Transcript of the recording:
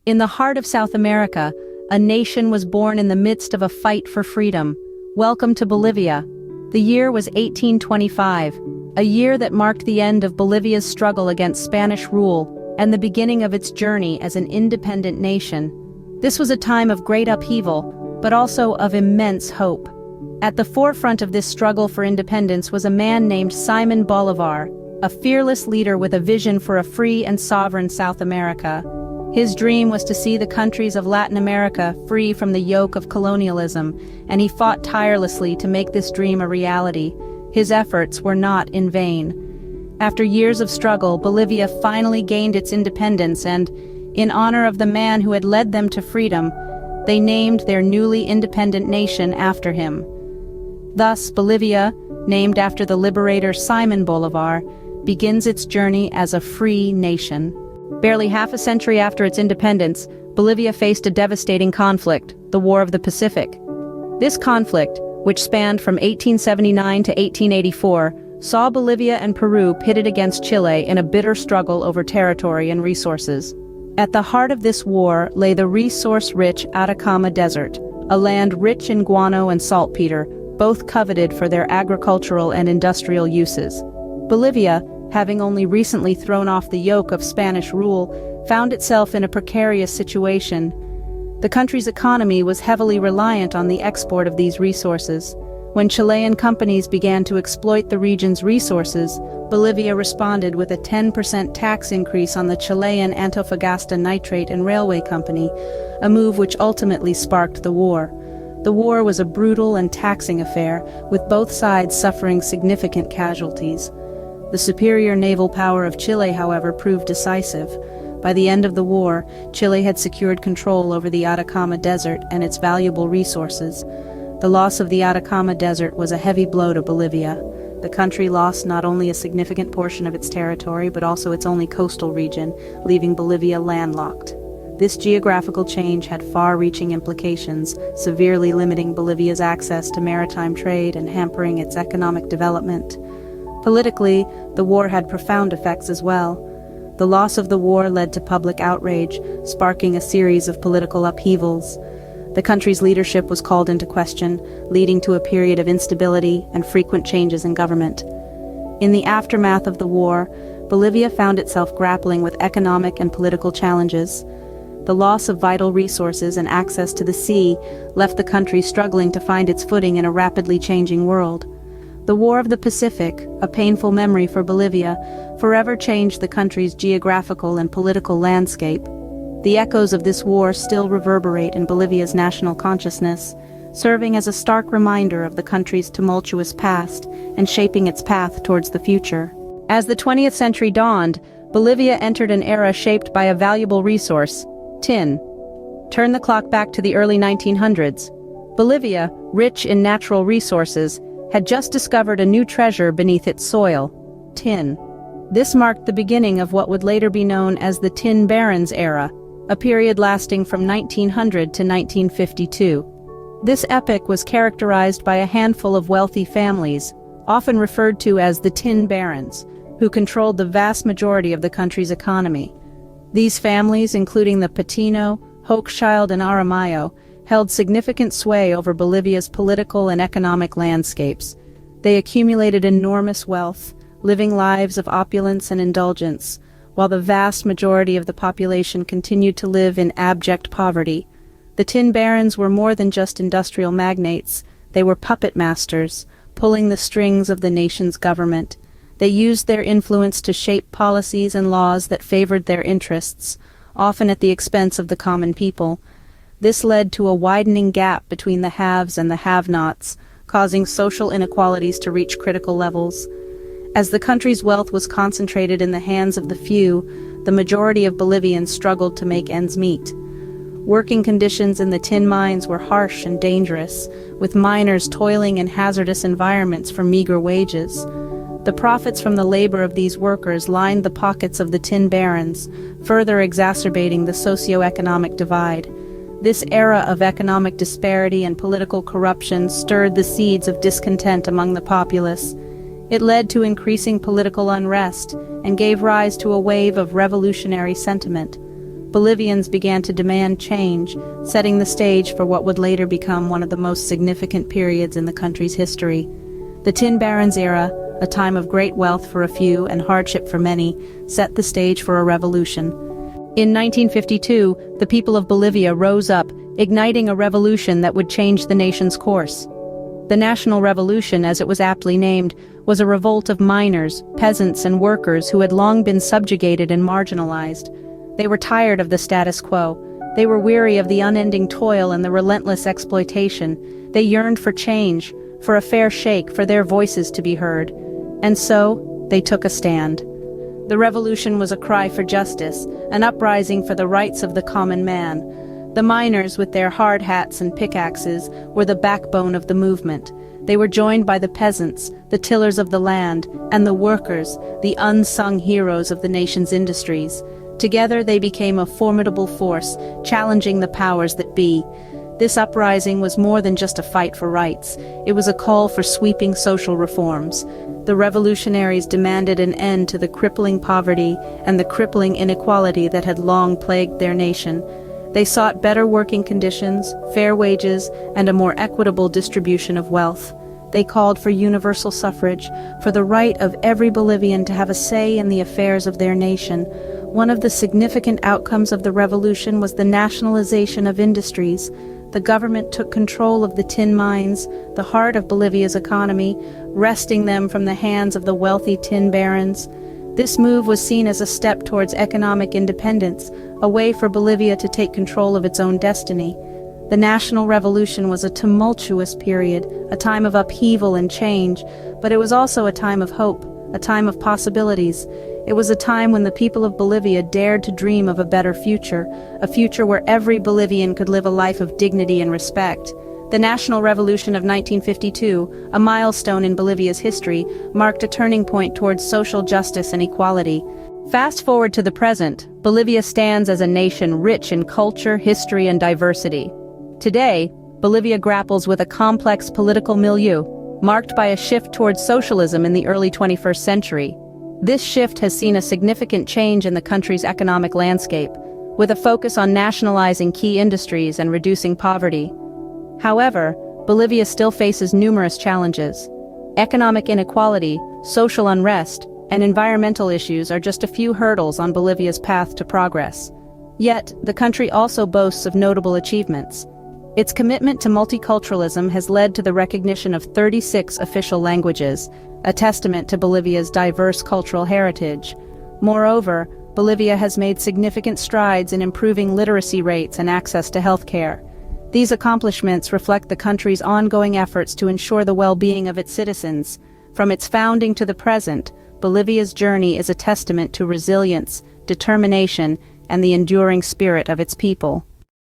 In the heart of South America, a nation was born in the midst of a fight for freedom. Welcome to Bolivia. The year was 1825, a year that marked the end of Bolivia's struggle against Spanish rule and the beginning of its journey as an independent nation. This was a time of great upheaval, but also of immense hope. At the forefront of this struggle for independence was a man named Simon Bolivar, a fearless leader with a vision for a free and sovereign South America. His dream was to see the countries of Latin America free from the yoke of colonialism, and he fought tirelessly to make this dream a reality. His efforts were not in vain. After years of struggle, Bolivia finally gained its independence, and, in honor of the man who had led them to freedom, they named their newly independent nation after him. Thus, Bolivia, named after the liberator Simon Bolivar, begins its journey as a free nation. Barely half a century after its independence, Bolivia faced a devastating conflict, the War of the Pacific. This conflict, which spanned from 1879 to 1884, saw Bolivia and Peru pitted against Chile in a bitter struggle over territory and resources. At the heart of this war lay the resource-rich Atacama Desert, a land rich in guano and saltpeter, both coveted for their agricultural and industrial uses. Bolivia, having only recently thrown off the yoke of Spanish rule, found itself in a precarious situation. The country's economy was heavily reliant on the export of these resources. When Chilean companies began to exploit the region's resources, Bolivia responded with a 10% tax increase on the Chilean Antofagasta Nitrate and Railway Company, a move which ultimately sparked the war. The war was a brutal and taxing affair, with both sides suffering significant casualties. The superior naval power of Chile, however, proved decisive. By the end of the war, Chile had secured control over the Atacama Desert and its valuable resources. The loss of the Atacama Desert was a heavy blow to Bolivia. The country lost not only a significant portion of its territory, but also its only coastal region, leaving Bolivia landlocked. This geographical change had far-reaching implications, severely limiting Bolivia's access to maritime trade and hampering its economic development. Politically, the war had profound effects as well. The loss of the war led to public outrage, sparking a series of political upheavals. The country's leadership was called into question, leading to a period of instability and frequent changes in government. In the aftermath of the war, Bolivia found itself grappling with economic and political challenges. The loss of vital resources and access to the sea left the country struggling to find its footing in a rapidly changing world. The War of the Pacific, a painful memory for Bolivia, forever changed the country's geographical and political landscape. The echoes of this war still reverberate in Bolivia's national consciousness, serving as a stark reminder of the country's tumultuous past and shaping its path towards the future. As the 20th century dawned, Bolivia entered an era shaped by a valuable resource: tin. Turn the clock back to the early 1900s. Bolivia, rich in natural resources, had just discovered a new treasure beneath its soil: tin. This marked the beginning of what would later be known as the Tin Barons era, a period lasting from 1900 to 1952. This epoch was characterized by a handful of wealthy families, often referred to as the Tin Barons, who controlled the vast majority of the country's economy. These families, including the Patino, Hochschild, and Aramayo, held significant sway over Bolivia's political and economic landscapes. They accumulated enormous wealth, living lives of opulence and indulgence, while the vast majority of the population continued to live in abject poverty. The Tin Barons were more than just industrial magnates. They were puppet masters, pulling the strings of the nation's government. They used their influence to shape policies and laws that favored their interests, often at the expense of the common people. This led to a widening gap between the haves and the have-nots, causing social inequalities to reach critical levels. As the country's wealth was concentrated in the hands of the few, the majority of Bolivians struggled to make ends meet. Working conditions in the tin mines were harsh and dangerous, with miners toiling in hazardous environments for meager wages. The profits from the labor of these workers lined the pockets of the Tin Barons, further exacerbating the socio-economic divide. This era of economic disparity and political corruption stirred the seeds of discontent among the populace. It led to increasing political unrest and gave rise to a wave of revolutionary sentiment. Bolivians began to demand change, setting the stage for what would later become one of the most significant periods in the country's history. The Tin Barons era, a time of great wealth for a few and hardship for many, set the stage for a revolution. In 1952, the people of Bolivia rose up, igniting a revolution that would change the nation's course. The National Revolution, as it was aptly named, was a revolt of miners, peasants, and workers who had long been subjugated and marginalized. They were tired of the status quo. They were weary of the unending toil and the relentless exploitation. They yearned for change, for a fair shake, for their voices to be heard. And so, they took a stand. The revolution was a cry for justice, an uprising for the rights of the common man. The miners, with their hard hats and pickaxes, were the backbone of the movement. They were joined by the peasants, the tillers of the land, and the workers, the unsung heroes of the nation's industries. Together they became a formidable force, challenging the powers that be. This uprising was more than just a fight for rights. It was a call for sweeping social reforms. The revolutionaries demanded an end to the crippling poverty and the crippling inequality that had long plagued their nation. They sought better working conditions, fair wages, and a more equitable distribution of wealth. They called for universal suffrage, for the right of every Bolivian to have a say in the affairs of their nation. One of the significant outcomes of the revolution was the nationalization of industries. The government took control of the tin mines, the heart of Bolivia's economy, wresting them from the hands of the wealthy tin barons. This move was seen as a step towards economic independence, a way for Bolivia to take control of its own destiny. The National Revolution was a tumultuous period, a time of upheaval and change, but it was also a time of hope, a time of possibilities. It was a time when the people of Bolivia dared to dream of a better future, a future where every Bolivian could live a life of dignity and respect. The National Revolution of 1952, a milestone in Bolivia's history, marked a turning point towards social justice and equality. Fast forward to the present, Bolivia stands as a nation rich in culture, history, and diversity. Today, Bolivia grapples with a complex political milieu, marked by a shift towards socialism in the early 21st century. This shift has seen a significant change in the country's economic landscape, with a focus on nationalizing key industries and reducing poverty. However, Bolivia still faces numerous challenges. Economic inequality, social unrest, and environmental issues are just a few hurdles on Bolivia's path to progress. Yet, the country also boasts of notable achievements. Its commitment to multiculturalism has led to the recognition of 36 official languages, a testament to Bolivia's diverse cultural heritage. Moreover, Bolivia has made significant strides in improving literacy rates and access to healthcare. These accomplishments reflect the country's ongoing efforts to ensure the well-being of its citizens. From its founding to the present, Bolivia's journey is a testament to resilience, determination, and the enduring spirit of its people.